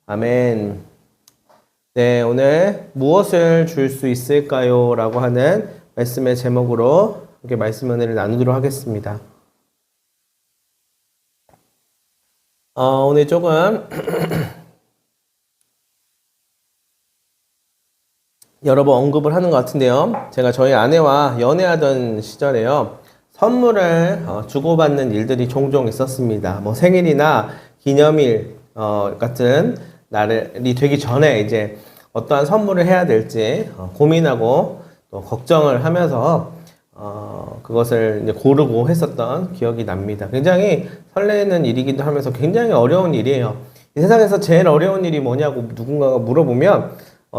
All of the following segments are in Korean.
아멘. 네, 오늘 무엇을 줄 수 있을까요? 라고 하는 말씀의 제목으로 이렇게 말씀 은혜를 나누도록 하겠습니다. 오늘 조금 여러 번 언급을 하는 것 같은데요. 제가 저희 아내와 연애하던 시절에요. 선물을 주고받는 일들이 종종 있었습니다. 뭐 생일이나 기념일 같은 날이 되기 전에 이제 어떠한 선물을 해야 될지 고민하고 또 걱정을 하면서 그것을 이제 고르고 했었던 기억이 납니다. 굉장히 설레는 일이기도 하면서 굉장히 어려운 일이에요. 이 세상에서 제일 어려운 일이 뭐냐고 누군가가 물어보면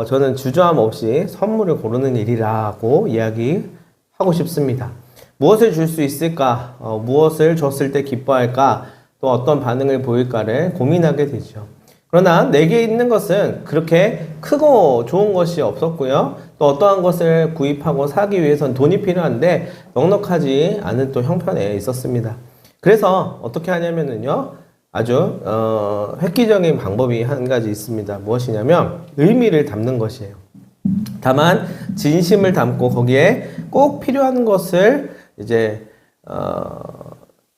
저는 주저함 없이 선물을 고르는 일이라고 이야기하고 싶습니다. 무엇을 줄 수 있을까? 무엇을 줬을 때 기뻐할까? 또 어떤 반응을 보일까를 고민하게 되죠. 그러나 내게 있는 것은 그렇게 크고 좋은 것이 없었고요. 또 어떠한 것을 구입하고 사기 위해선 돈이 필요한데 넉넉하지 않은 또 형편에 있었습니다. 그래서 어떻게 하냐면요. 아주 획기적인 방법이 한 가지 있습니다. 무엇이냐면 의미를 담는 것이에요. 다만 진심을 담고 거기에 꼭 필요한 것을 이제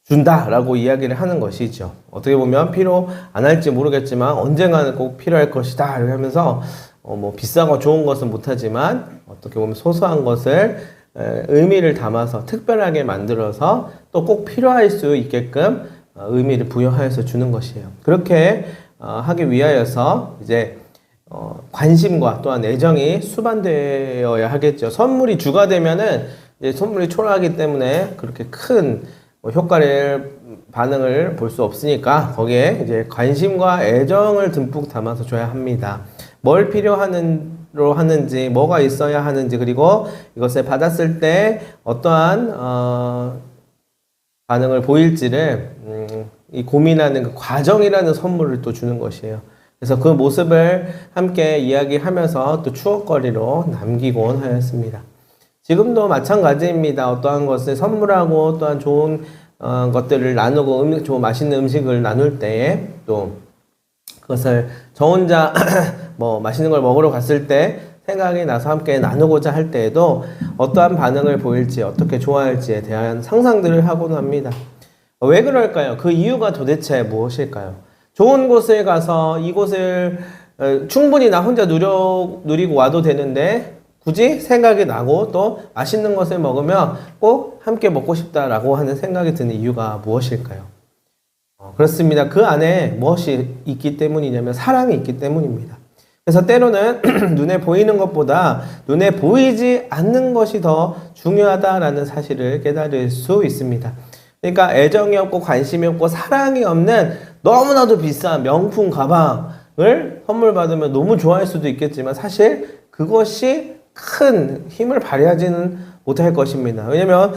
준다라고 이야기를 하는 것이죠. 어떻게 보면 필요 안 할지 모르겠지만 언젠가는 꼭 필요할 것이다 이렇게 하면서 뭐 비싸고 좋은 것은 못하지만 어떻게 보면 소소한 것을 의미를 담아서 특별하게 만들어서 또 꼭 필요할 수 있게끔 의미를 부여하여서 주는 것이에요. 그렇게 하기 위하여서 이제 관심과 또한 애정이 수반되어야 하겠죠. 선물이 주가 되면은 이제 선물이 초라하기 때문에 그렇게 큰 효과를 반응을 볼 수 없으니까 거기에 이제 관심과 애정을 듬뿍 담아서 줘야 합니다. 뭘 필요로 하는지, 뭐가 있어야 하는지, 그리고 이것을 받았을 때 어떠한 반응을 보일지를 이 고민하는 그 과정이라는 선물을 또 주는 것이에요. 그래서 그 모습을 함께 이야기하면서 또 추억거리로 남기곤 하였습니다. 지금도 마찬가지입니다. 어떠한 것을 선물하고 또한 좋은 것들을 나누고 좋은 맛있는 음식을 나눌 때에 또 그것을 저 혼자 뭐 맛있는 걸 먹으러 갔을 때 생각이 나서 함께 나누고자 할 때에도 어떠한 반응을 보일지 어떻게 좋아할지에 대한 상상들을 하곤 합니다. 왜 그럴까요? 그 이유가 도대체 무엇일까요? 좋은 곳에 가서 이곳을 충분히 나 혼자 누리고 와도 되는데 굳이 생각이 나고 또 맛있는 것을 먹으면 꼭 함께 먹고 싶다라고 하는 생각이 드는 이유가 무엇일까요? 그렇습니다. 그 안에 무엇이 있기 때문이냐면 사랑이 있기 때문입니다. 그래서 때로는 눈에 보이는 것보다 눈에 보이지 않는 것이 더 중요하다라는 사실을 깨달을 수 있습니다. 그러니까 애정이 없고 관심이 없고 사랑이 없는 너무나도 비싼 명품 가방을 선물 받으면 너무 좋아할 수도 있겠지만 사실 그것이 큰 힘을 발휘하지는 못할 것입니다. 왜냐면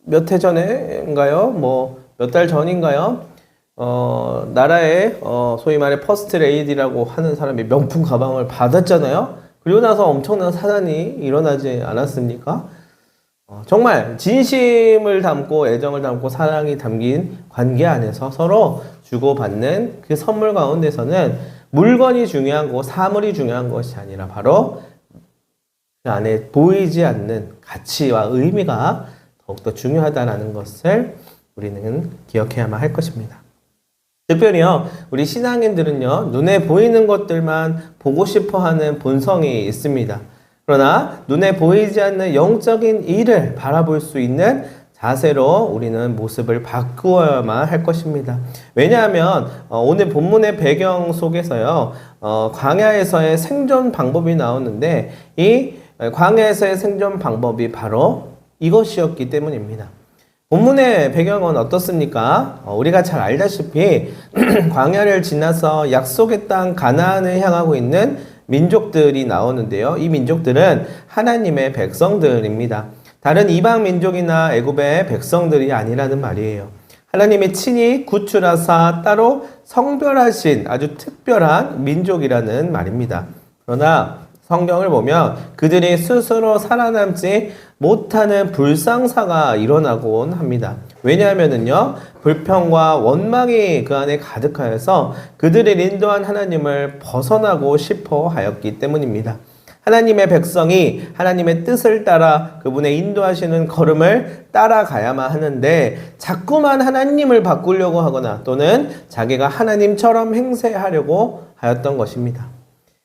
몇 해 전인가요? 뭐 몇 달 전인가요? 나라의 소위 말해 퍼스트 레이디라고 하는 사람이 명품 가방을 받았잖아요. 그리고 나서 엄청난 사단이 일어나지 않았습니까? 정말 진심을 담고 애정을 담고 사랑이 담긴 관계 안에서 서로 주고받는 그 선물 가운데서는 물건이 중요한 거, 사물이 중요한 것이 아니라 바로 그 안에 보이지 않는 가치와 의미가 더욱더 중요하다는 것을 우리는 기억해야만 할 것입니다. 특별히요, 우리 신앙인들은요, 눈에 보이는 것들만 보고 싶어 하는 본성이 있습니다. 그러나 눈에 보이지 않는 영적인 일을 바라볼 수 있는 자세로 우리는 모습을 바꾸어야만 할 것입니다. 왜냐하면 오늘 본문의 배경 속에서요, 광야에서의 생존 방법이 나오는데 이 광야에서의 생존 방법이 바로 이것이었기 때문입니다. 본문의 배경은 어떻습니까? 우리가 잘 알다시피 광야를 지나서 약속의 땅 가나안을 향하고 있는 민족들이 나오는데요. 이 민족들은 하나님의 백성들입니다. 다른 이방 민족이나 애굽의 백성들이 아니라는 말이에요. 하나님이 친히 구출하사 따로 성별하신 아주 특별한 민족이라는 말입니다. 그러나 성경을 보면 그들이 스스로 살아남지 못하는 불상사가 일어나곤 합니다. 왜냐하면은요, 불평과 원망이 그 안에 가득하여서 그들을 인도한 하나님을 벗어나고 싶어 하였기 때문입니다. 하나님의 백성이 하나님의 뜻을 따라 그분의 인도하시는 걸음을 따라가야만 하는데 자꾸만 하나님을 바꾸려고 하거나 또는 자기가 하나님처럼 행세하려고 하였던 것입니다.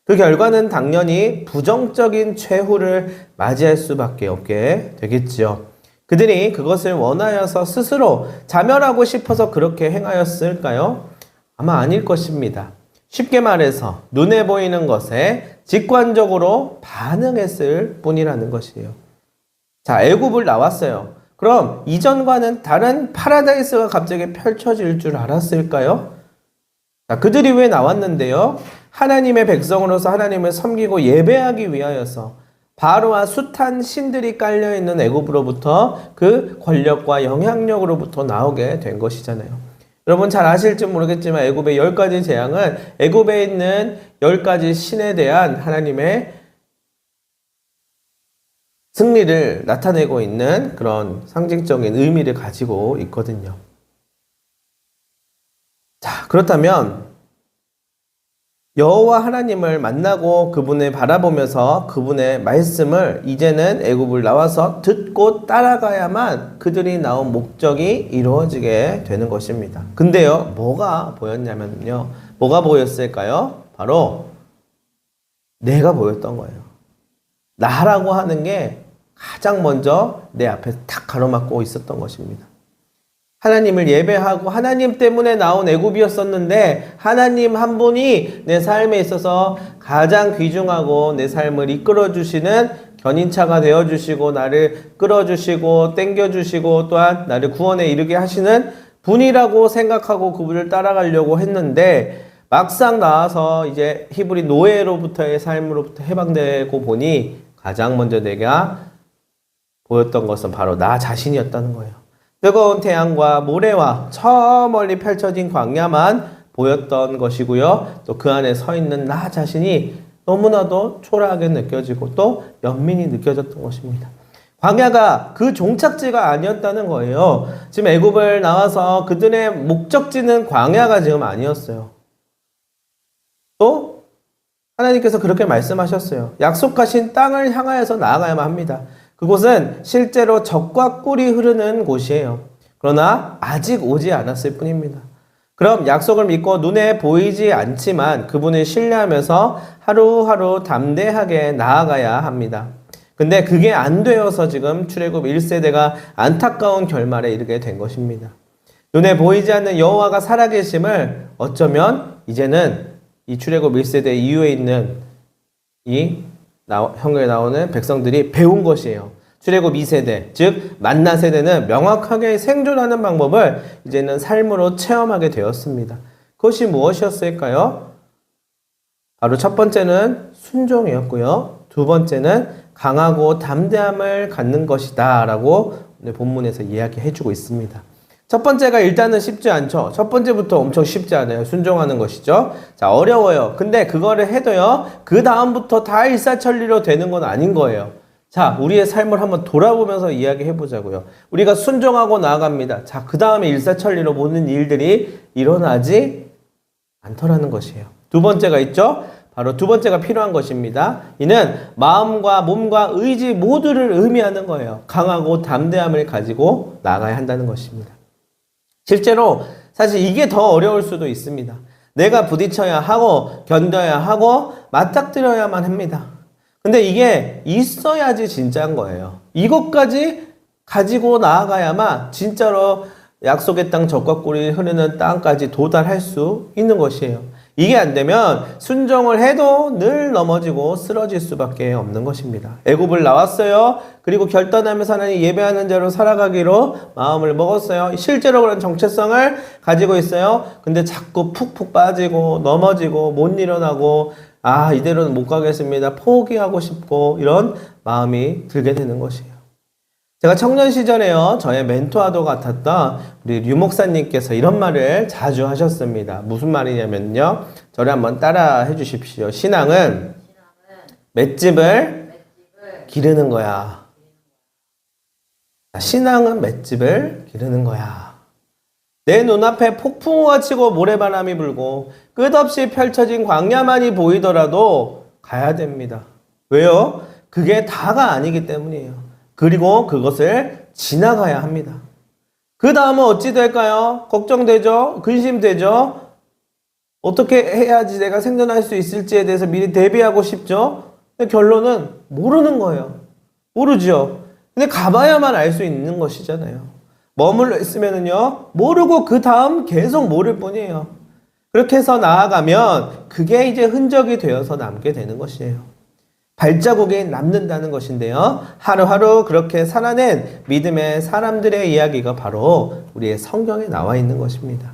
그 결과는 당연히 부정적인 최후를 맞이할 수밖에 없게 되겠지요. 그들이 그것을 원하여서 스스로 자멸하고 싶어서 그렇게 행하였을까요? 아마 아닐 것입니다. 쉽게 말해서 눈에 보이는 것에 직관적으로 반응했을 뿐이라는 것이에요. 자, 애굽을 나왔어요. 그럼 이전과는 다른 파라다이스가 갑자기 펼쳐질 줄 알았을까요? 자, 그들이 왜 나왔는데요? 하나님의 백성으로서 하나님을 섬기고 예배하기 위하여서 바로와 숱한 신들이 깔려있는 애굽으로부터 그 권력과 영향력으로부터 나오게 된 것이잖아요. 여러분 잘 아실지 모르겠지만 애굽의 10가지 재앙은 애굽에 있는 10가지 신에 대한 하나님의 승리를 나타내고 있는 그런 상징적인 의미를 가지고 있거든요. 자, 그렇다면 여호와 하나님을 만나고 그분을 바라보면서 그분의 말씀을 이제는 애굽을 나와서 듣고 따라가야만 그들이 나온 목적이 이루어지게 되는 것입니다. 근데요, 뭐가 보였냐면요. 뭐가 보였을까요? 바로 내가 보였던 거예요. 나라고 하는 게 가장 먼저 내 앞에 탁 가로막고 있었던 것입니다. 하나님을 예배하고 하나님 때문에 나온 애굽이었었는데 하나님 한 분이 내 삶에 있어서 가장 귀중하고 내 삶을 이끌어주시는 견인차가 되어주시고 나를 끌어주시고 땡겨주시고 또한 나를 구원에 이르게 하시는 분이라고 생각하고 그분을 따라가려고 했는데 막상 나와서 이제 히브리 노예로부터의 삶으로부터 해방되고 보니 가장 먼저 내가 보였던 것은 바로 나 자신이었다는 거예요. 뜨거운 태양과 모래와 저 멀리 펼쳐진 광야만 보였던 것이고요. 또 그 안에 서 있는 나 자신이 너무나도 초라하게 느껴지고 또 연민이 느껴졌던 것입니다. 광야가 그 종착지가 아니었다는 거예요. 지금 애굽을 나와서 그들의 목적지는 광야가 지금 아니었어요. 또 하나님께서 그렇게 말씀하셨어요. 약속하신 땅을 향하여서 나아가야만 합니다. 그곳은 실제로 젖과 꿀이 흐르는 곳이에요. 그러나 아직 오지 않았을 뿐입니다. 그럼 약속을 믿고 눈에 보이지 않지만 그분을 신뢰하면서 하루하루 담대하게 나아가야 합니다. 근데 그게 안 되어서 지금 출애굽 1세대가 안타까운 결말에 이르게 된 것입니다. 눈에 보이지 않는 여호와가 살아계심을 어쩌면 이제는 이 출애굽 1세대 이후에 있는 이 형에 나오는 백성들이 배운 것이에요. 출애굽 2세대, 즉 만나 세대는 명확하게 생존하는 방법을 이제는 삶으로 체험하게 되었습니다. 그것이 무엇이었을까요? 바로 첫 번째는 순종이었고요. 두 번째는 강하고 담대함을 갖는 것이다 라고 오늘 본문에서 이야기해주고 있습니다. 첫 번째가 일단은 쉽지 않죠. 첫 번째부터 엄청 쉽지 않아요. 순종하는 것이죠. 자, 어려워요. 근데 그거를 해도요, 그 다음부터 다 일사천리로 되는 건 아닌 거예요. 자, 우리의 삶을 한번 돌아보면서 이야기해 보자고요. 우리가 순종하고 나아갑니다. 자, 그 다음에 일사천리로 모든 일들이 일어나지 않더라는 것이에요. 두 번째가 있죠. 바로 두 번째가 필요한 것입니다. 이는 마음과 몸과 의지 모두를 의미하는 거예요. 강하고 담대함을 가지고 나가야 한다는 것입니다. 실제로 사실 이게 더 어려울 수도 있습니다. 내가 부딪혀야 하고 견뎌야 하고 맞닥뜨려야만 합니다. 근데 이게 있어야지 진짜인 거예요. 이것까지 가지고 나아가야만 진짜로 약속의 땅 젖과 꿀이 흐르는 땅까지 도달할 수 있는 것이에요. 이게 안 되면 순종을 해도 늘 넘어지고 쓰러질 수밖에 없는 것입니다. 애굽을 나왔어요. 그리고 결단하면서 하나님 예배하는 자로 살아가기로 마음을 먹었어요. 실제로 그런 정체성을 가지고 있어요. 근데 자꾸 푹푹 빠지고 넘어지고 못 일어나고 이대로는 못 가겠습니다. 포기하고 싶고 이런 마음이 들게 되는 것이에요. 제가 청년 시절에요, 저의 멘토와도 같았던 우리 류 목사님께서 이런 말을 자주 하셨습니다. 무슨 말이냐면요, 저를 한번 따라 해주십시오. 신앙은 맷집을 기르는 거야. 신앙은 맷집을 기르는 거야. 내 눈앞에 폭풍우가 치고 모래바람이 불고 끝없이 펼쳐진 광야만이 보이더라도 가야 됩니다. 왜요? 그게 다가 아니기 때문이에요. 그리고 그것을 지나가야 합니다. 그 다음은 어찌 될까요? 걱정되죠? 근심되죠? 어떻게 해야지 내가 생존할 수 있을지에 대해서 미리 대비하고 싶죠? 근데 결론은 모르는 거예요. 모르죠? 근데 가봐야만 알 수 있는 것이잖아요. 머물러 있으면은요, 모르고 그 다음 계속 모를 뿐이에요. 그렇게 해서 나아가면 그게 이제 흔적이 되어서 남게 되는 것이에요. 발자국이 남는다는 것인데요. 하루하루 그렇게 살아낸 믿음의 사람들의 이야기가 바로 우리의 성경에 나와 있는 것입니다.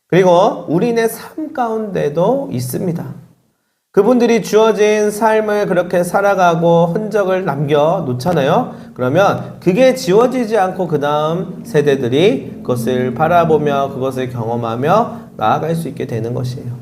그리고 우리네 삶 가운데도 있습니다. 그분들이 주어진 삶을 그렇게 살아가고 흔적을 남겨 놓잖아요. 그러면 그게 지워지지 않고 그 다음 세대들이 그것을 바라보며 그것을 경험하며 나아갈 수 있게 되는 것이에요.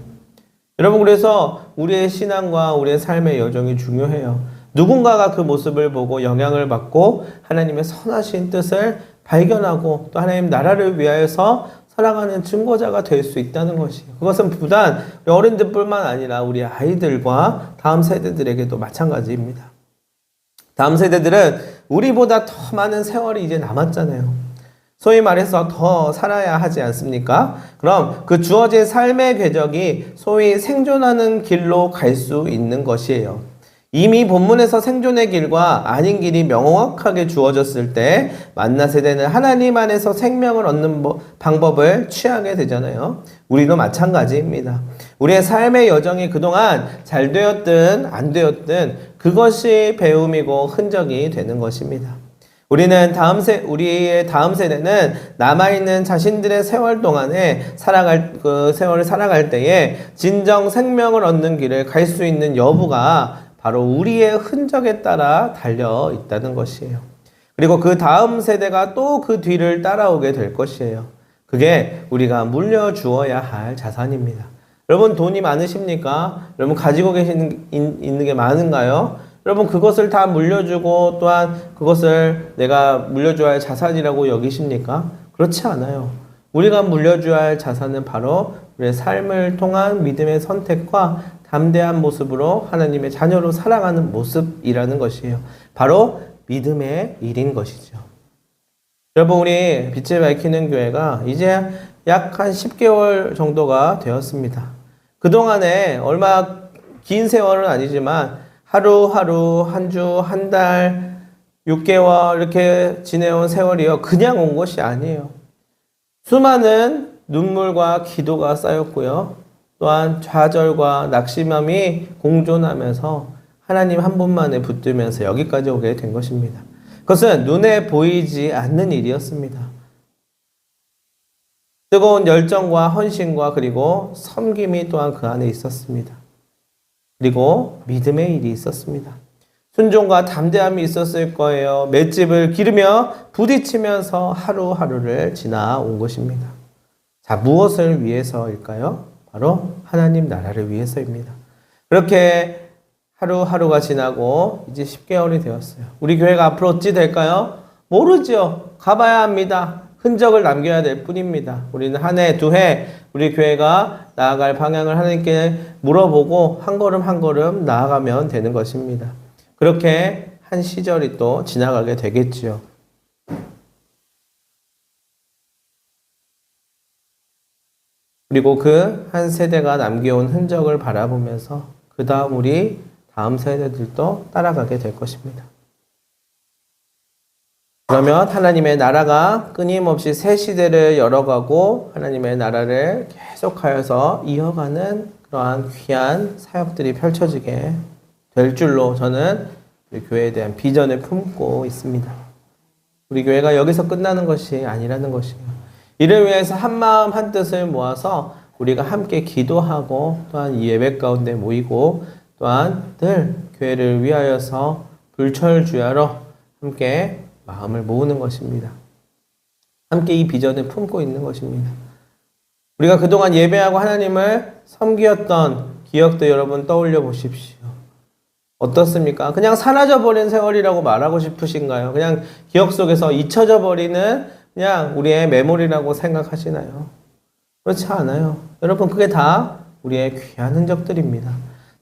여러분, 그래서 우리의 신앙과 우리의 삶의 여정이 중요해요. 누군가가 그 모습을 보고 영향을 받고 하나님의 선하신 뜻을 발견하고 또 하나님 나라를 위하여서 살아가는 증거자가 될 수 있다는 것이에요. 그것은 비단 어른들뿐만 아니라 우리 아이들과 다음 세대들에게도 마찬가지입니다. 다음 세대들은 우리보다 더 많은 세월이 이제 남았잖아요. 소위 말해서 더 살아야 하지 않습니까? 그럼 그 주어진 삶의 궤적이 소위 생존하는 길로 갈 수 있는 것이에요. 이미 본문에서 생존의 길과 아닌 길이 명확하게 주어졌을 때 만나 세대는 하나님 안에서 생명을 얻는 방법을 취하게 되잖아요. 우리도 마찬가지입니다. 우리의 삶의 여정이 그동안 잘 되었든 안 되었든 그것이 배움이고 흔적이 되는 것입니다. 우리의 다음 세대는 남아있는 자신들의 세월 동안에 세월을 살아갈 때에 진정 생명을 얻는 길을 갈 수 있는 여부가 바로 우리의 흔적에 따라 달려 있다는 것이에요. 그리고 그 다음 세대가 또 그 뒤를 따라오게 될 것이에요. 그게 우리가 물려주어야 할 자산입니다. 여러분, 돈이 많으십니까? 여러분, 가지고 있는 게 많은가요? 여러분, 그것을 다 물려주고 또한 그것을 내가 물려줘야 할 자산이라고 여기십니까? 그렇지 않아요. 우리가 물려줘야 할 자산은 바로 우리의 삶을 통한 믿음의 선택과 담대한 모습으로 하나님의 자녀로 살아가는 모습이라는 것이에요. 바로 믿음의 일인 것이죠. 여러분, 우리 빛을 밝히는 교회가 이제 약 한 10개월 정도가 되었습니다. 그동안에 얼마 긴 세월은 아니지만 하루하루, 한 주, 한 달, 6개월 이렇게 지내온 세월이요. 그냥 온 것이 아니에요. 수많은 눈물과 기도가 쌓였고요. 또한 좌절과 낙심함이 공존하면서 하나님 한 분만에 붙들면서 여기까지 오게 된 것입니다. 그것은 눈에 보이지 않는 일이었습니다. 뜨거운 열정과 헌신과 그리고 섬김이 또한 그 안에 있었습니다. 그리고 믿음의 일이 있었습니다. 순종과 담대함이 있었을 거예요. 맷집을 기르며 부딪히면서 하루하루를 지나온 것입니다. 자, 무엇을 위해서일까요? 바로 하나님 나라를 위해서입니다. 그렇게 하루하루가 지나고 이제 10개월이 되었어요. 우리 교회가 앞으로 어찌 될까요? 모르죠. 가봐야 합니다. 흔적을 남겨야 될 뿐입니다. 우리는 한 해, 두 해 우리 교회가 나아갈 방향을 하나님께 물어보고 한 걸음 한 걸음 나아가면 되는 것입니다. 그렇게 한 시절이 또 지나가게 되겠지요. 그리고 그 한 세대가 남겨온 흔적을 바라보면서 그 다음 우리 다음 세대들도 따라가게 될 것입니다. 그러면 하나님의 나라가 끊임없이 새 시대를 열어가고 하나님의 나라를 계속하여서 이어가는 그러한 귀한 사역들이 펼쳐지게 될 줄로 저는 우리 교회에 대한 비전을 품고 있습니다. 우리 교회가 여기서 끝나는 것이 아니라는 것이에요. 이를 위해서 한 마음 한 뜻을 모아서 우리가 함께 기도하고 또한 이 예배 가운데 모이고 또한 늘 교회를 위하여서 불철주야로 함께 마음을 모으는 것입니다. 함께 이 비전을 품고 있는 것입니다. 우리가 그동안 예배하고 하나님을 섬기었던 기억도 여러분 떠올려 보십시오. 어떻습니까? 그냥 사라져버린 세월이라고 말하고 싶으신가요? 그냥 기억 속에서 잊혀져 버리는 그냥 우리의 메모리라고 생각하시나요? 그렇지 않아요. 여러분, 그게 다 우리의 귀한 흔적들입니다.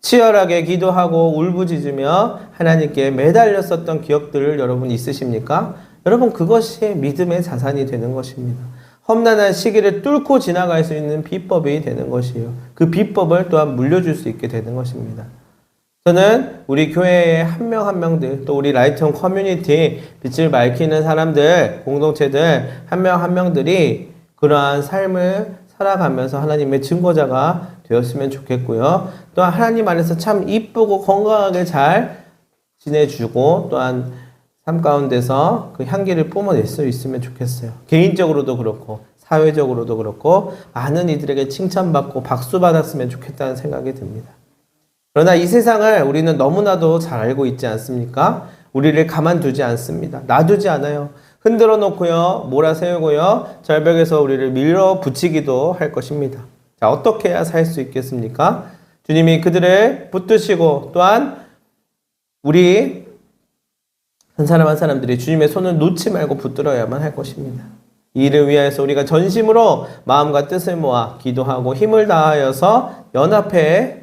치열하게 기도하고 울부짖으며 하나님께 매달렸었던 기억들을 여러분 있으십니까? 여러분, 그것이 믿음의 자산이 되는 것입니다. 험난한 시기를 뚫고 지나갈 수 있는 비법이 되는 것이에요. 그 비법을 또한 물려줄 수 있게 되는 것입니다. 저는 우리 교회의 한 명 한 명들, 또 우리 라이트홈 커뮤니티, 빛을 밝히는 사람들, 공동체들 한 명 한 명들이 그러한 삶을 살아가면서 하나님의 증거자가 되었으면 좋겠고요. 또한 하나님 안에서 참 이쁘고 건강하게 잘 지내주고 또한 삶 가운데서 그 향기를 뿜어낼 수 있으면 좋겠어요. 개인적으로도 그렇고 사회적으로도 그렇고 많은 이들에게 칭찬받고 박수받았으면 좋겠다는 생각이 듭니다. 그러나 이 세상을 우리는 너무나도 잘 알고 있지 않습니까? 우리를 가만두지 않습니다. 놔두지 않아요. 흔들어 놓고요, 몰아세우고요, 절벽에서 우리를 밀어붙이기도 할 것입니다. 자, 어떻게 해야 살 수 있겠습니까? 주님이 그들을 붙드시고 또한 우리 한 사람 한 사람들이 주님의 손을 놓지 말고 붙들어야만 할 것입니다. 이 일을 위하여서 우리가 전심으로 마음과 뜻을 모아 기도하고 힘을 다하여서 연합해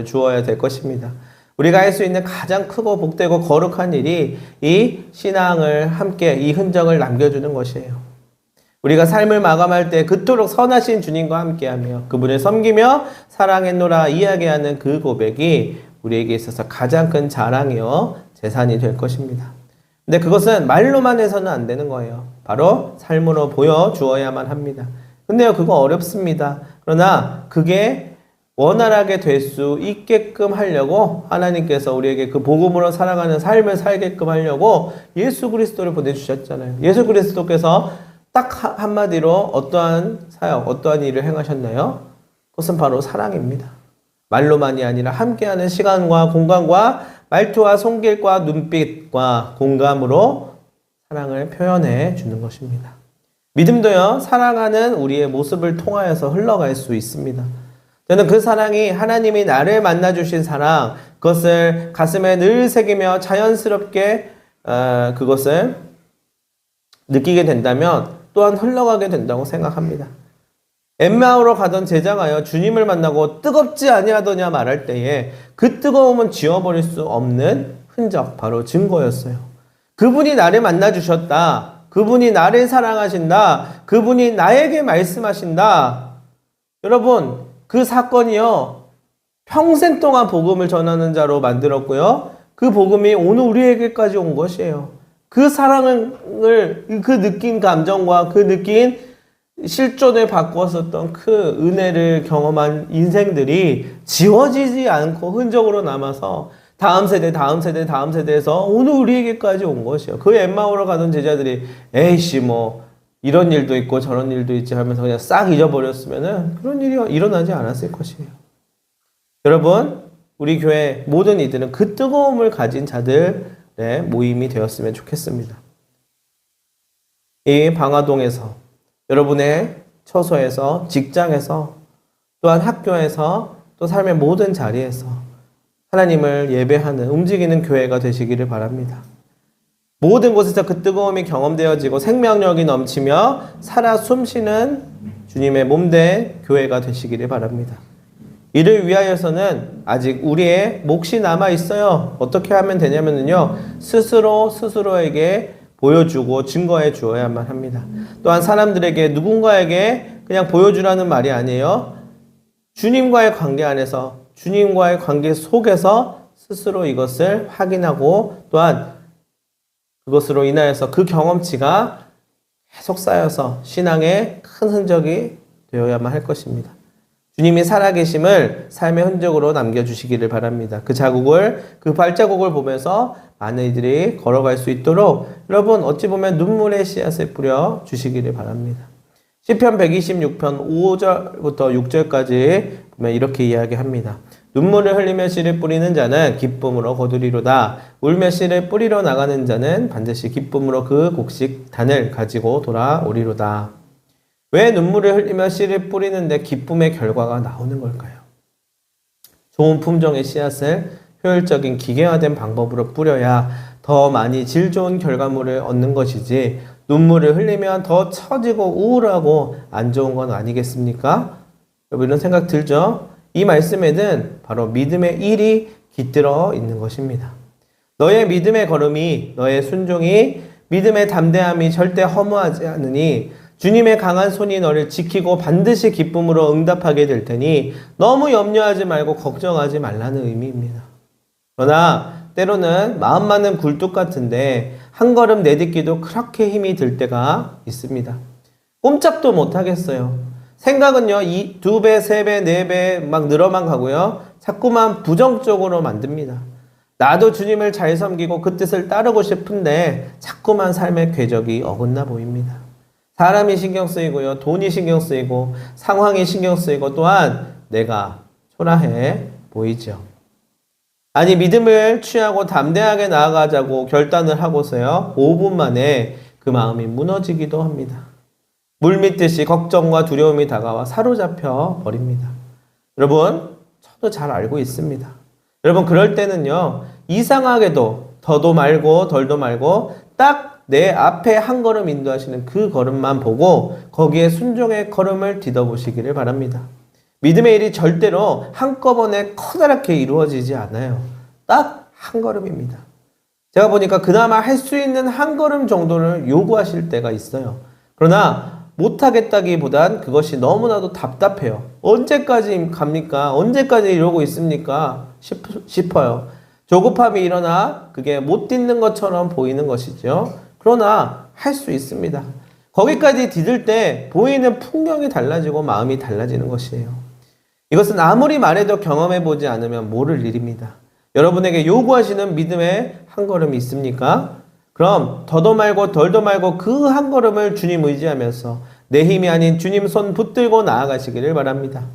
주어야 될 것입니다. 우리가 할 수 있는 가장 크고 복되고 거룩한 일이 이 신앙을 함께 이 흔적을 남겨주는 것이에요. 우리가 삶을 마감할 때 그토록 선하신 주님과 함께하며 그분을 섬기며 사랑했노라 이야기하는 그 고백이 우리에게 있어서 가장 큰 자랑이요 재산이 될 것입니다. 근데 그것은 말로만 해서는 안 되는 거예요. 바로 삶으로 보여주어야만 합니다. 근데요, 그거 어렵습니다. 그러나 그게 원활하게 될 수 있게끔 하려고 하나님께서 우리에게 그 복음으로 살아가는 삶을 살게끔 하려고 예수 그리스도를 보내주셨잖아요. 예수 그리스도께서 딱 한마디로 어떠한 사역, 어떠한 일을 행하셨나요? 그것은 바로 사랑입니다. 말로만이 아니라 함께하는 시간과 공간과 말투와 손길과 눈빛과 공감으로 사랑을 표현해 주는 것입니다. 믿음도요, 사랑하는 우리의 모습을 통하여서 흘러갈 수 있습니다. 저는 그 사랑이 하나님이 나를 만나주신 사랑, 그것을 가슴에 늘 새기며 자연스럽게 그것을 느끼게 된다면 또한 흘러가게 된다고 생각합니다. 엠마오로 가던 제자가요, 주님을 만나고 뜨겁지 아니하더냐 말할 때에 그 뜨거움은 지워버릴 수 없는 흔적, 바로 증거였어요. 그분이 나를 만나주셨다. 그분이 나를 사랑하신다. 그분이 나에게 말씀하신다. 여러분, 그 사건이요, 평생 동안 복음을 전하는 자로 만들었고요. 그 복음이 오늘 우리에게까지 온 것이에요. 그 사랑을, 그 느낀 감정과 그 느낀 실존을 바꾸었었던 그 은혜를 경험한 인생들이 지워지지 않고 흔적으로 남아서 다음 세대, 다음 세대, 다음 세대에서 오늘 우리에게까지 온 것이에요. 그 엠마오로 가던 제자들이 에이씨 뭐 이런 일도 있고 저런 일도 있지 하면서 그냥 싹 잊어버렸으면은 그런 일이 일어나지 않았을 것이에요. 여러분, 우리 교회 모든 이들은 그 뜨거움을 가진 자들의 모임이 되었으면 좋겠습니다. 이 방화동에서, 여러분의 처소에서, 직장에서, 또한 학교에서, 또 삶의 모든 자리에서 하나님을 예배하는, 움직이는 교회가 되시기를 바랍니다. 모든 곳에서 그 뜨거움이 경험되어지고 생명력이 넘치며 살아 숨쉬는 주님의 몸된 교회가 되시기를 바랍니다. 이를 위하여서는 아직 우리의 몫이 남아 있어요. 어떻게 하면 되냐면요, 스스로에게 보여주고 증거해 주어야만 합니다. 또한 사람들에게, 누군가에게 그냥 보여주라는 말이 아니에요. 주님과의 관계 안에서, 주님과의 관계 속에서 스스로 이것을 확인하고 또한 그것으로 인하여서 그 경험치가 계속 쌓여서 신앙의 큰 흔적이 되어야만 할 것입니다. 주님이 살아계심을 삶의 흔적으로 남겨주시기를 바랍니다. 그 자국을, 그 발자국을 보면서 많은 이들이 걸어갈 수 있도록 여러분 어찌 보면 눈물의 씨앗을 뿌려 주시기를 바랍니다. 시편 126편 5절부터 6절까지 보면 이렇게 이야기합니다. 눈물을 흘리며 씨를 뿌리는 자는 기쁨으로 거두리로다. 울며 씨를 뿌리러 나가는 자는 반드시 기쁨으로 그 곡식단을 가지고 돌아오리로다. 왜 눈물을 흘리며 씨를 뿌리는데 기쁨의 결과가 나오는 걸까요? 좋은 품종의 씨앗을 효율적인 기계화된 방법으로 뿌려야 더 많이 질 좋은 결과물을 얻는 것이지 눈물을 흘리면 더 처지고 우울하고 안 좋은 건 아니겠습니까? 여러분 이런 생각 들죠? 이 말씀에는 바로 믿음의 일이 깃들어 있는 것입니다. 너의 믿음의 걸음이, 너의 순종이, 믿음의 담대함이 절대 허무하지 않으니 주님의 강한 손이 너를 지키고 반드시 기쁨으로 응답하게 될 테니 너무 염려하지 말고 걱정하지 말라는 의미입니다. 그러나 때로는 마음 많은 굴뚝 같은데 한 걸음 내딛기도 그렇게 힘이 들 때가 있습니다. 꼼짝도 못 하겠어요. 생각은요, 2배, 3배, 4배 막 늘어만 가고요. 자꾸만 부정적으로 만듭니다. 나도 주님을 잘 섬기고 그 뜻을 따르고 싶은데 자꾸만 삶의 궤적이 어긋나 보입니다. 사람이 신경 쓰이고요. 돈이 신경 쓰이고 상황이 신경 쓰이고 또한 내가 초라해 보이죠. 아니 믿음을 취하고 담대하게 나아가자고 결단을 하고서요. 5분 만에 그 마음이 무너지기도 합니다. 물밀듯이 걱정과 두려움이 다가와 사로잡혀 버립니다. 여러분 저도 잘 알고 있습니다. 여러분 그럴 때는요. 이상하게도 더도 말고 덜도 말고 딱 내 앞에 한 걸음 인도하시는 그 걸음만 보고 거기에 순종의 걸음을 디뎌보시기를 바랍니다. 믿음의 일이 절대로 한꺼번에 커다랗게 이루어지지 않아요. 딱 한 걸음입니다. 제가 보니까 그나마 할 수 있는 한 걸음 정도를 요구하실 때가 있어요. 그러나 못하겠다기보단 그것이 너무나도 답답해요. 언제까지 갑니까? 언제까지 이러고 있습니까? 싶어요. 조급함이 일어나 그게 못 딛는 것처럼 보이는 것이죠. 그러나 할 수 있습니다. 거기까지 디딜 때 보이는 풍경이 달라지고 마음이 달라지는 것이에요. 이것은 아무리 말해도 경험해보지 않으면 모를 일입니다. 여러분에게 요구하시는 믿음의 한 걸음이 있습니까? 그럼 더도 말고 덜도 말고 그 한 걸음을 주님 의지하면서 내 힘이 아닌 주님 손 붙들고 나아가시기를 바랍니다.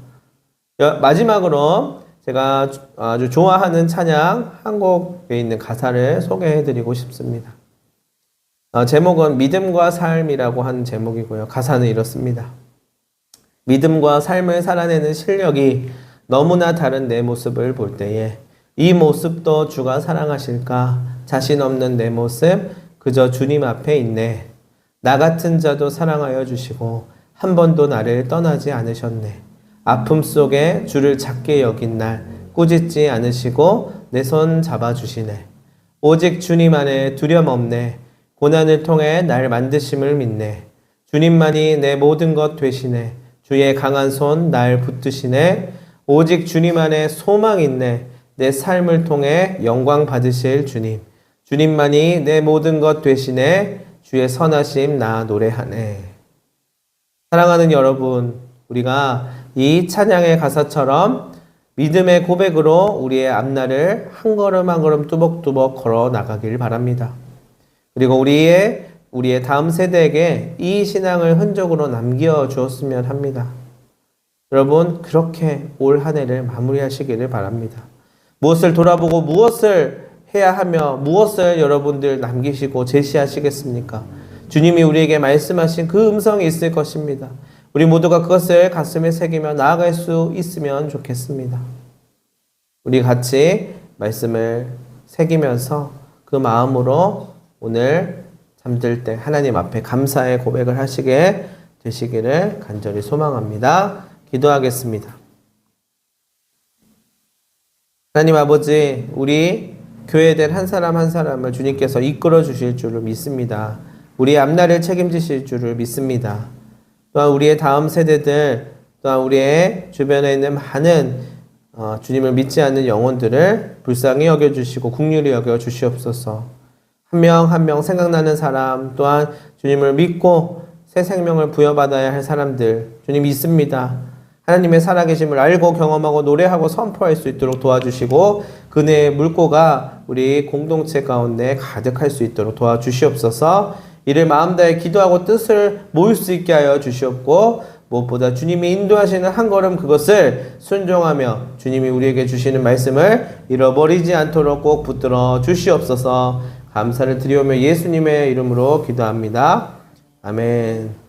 마지막으로 제가 아주 좋아하는 찬양 한 곡에 있는 가사를 소개해드리고 싶습니다. 제목은 믿음과 삶이라고 한 제목이고요. 가사는 이렇습니다. 믿음과 삶을 살아내는 실력이 너무나 다른 내 모습을 볼 때에 이 모습도 주가 사랑하실까? 자신 없는 내 모습 그저 주님 앞에 있네. 나 같은 자도 사랑하여 주시고 한 번도 나를 떠나지 않으셨네. 아픔 속에 주를 작게 여긴 날 꾸짖지 않으시고 내 손 잡아주시네. 오직 주님 안에 두려움 없네. 고난을 통해 날 만드심을 믿네. 주님만이 내 모든 것 되시네. 주의 강한 손 날 붙드시네. 오직 주님 안에 소망 있네. 내 삶을 통해 영광 받으실 주님. 주님만이 내 모든 것 되시네. 주의 선하심 나 노래하네. 사랑하는 여러분, 우리가 이 찬양의 가사처럼 믿음의 고백으로 우리의 앞날을 한 걸음 한 걸음 뚜벅뚜벅 걸어 나가길 바랍니다. 그리고 우리의 다음 세대에게 이 신앙을 흔적으로 남겨주었으면 합니다. 여러분 그렇게 올 한 해를 마무리하시기를 바랍니다. 무엇을 돌아보고 무엇을 해야 하며 무엇을 여러분들 남기시고 제시하시겠습니까? 주님이 우리에게 말씀하신 그 음성이 있을 것입니다. 우리 모두가 그것을 가슴에 새기며 나아갈 수 있으면 좋겠습니다. 우리 같이 말씀을 새기면서 그 마음으로 오늘 잠들 때 하나님 앞에 감사의 고백을 하시게 되시기를 간절히 소망합니다. 기도하겠습니다. 하나님 아버지, 우리 교회된 한 사람 한 사람을 주님께서 이끌어 주실 줄을 믿습니다. 우리의 앞날을 책임지실 줄을 믿습니다. 또한 우리의 다음 세대들, 또한 우리의 주변에 있는 많은 주님을 믿지 않는 영혼들을 불쌍히 여겨주시고 긍휼히 여겨주시옵소서. 한 명 한 명 생각나는 사람, 또한 주님을 믿고 새 생명을 부여받아야 할 사람들, 주님 믿습니다. 하나님의 살아계심을 알고 경험하고 노래하고 선포할 수 있도록 도와주시고 그네의 물고가 우리 공동체 가운데 가득할 수 있도록 도와주시옵소서. 이를 마음 다해 기도하고 뜻을 모을 수 있게 하여 주시옵고 무엇보다 주님이 인도하시는 한 걸음 그것을 순종하며 주님이 우리에게 주시는 말씀을 잃어버리지 않도록 꼭 붙들어 주시옵소서. 감사를 드리오며 예수님의 이름으로 기도합니다. 아멘.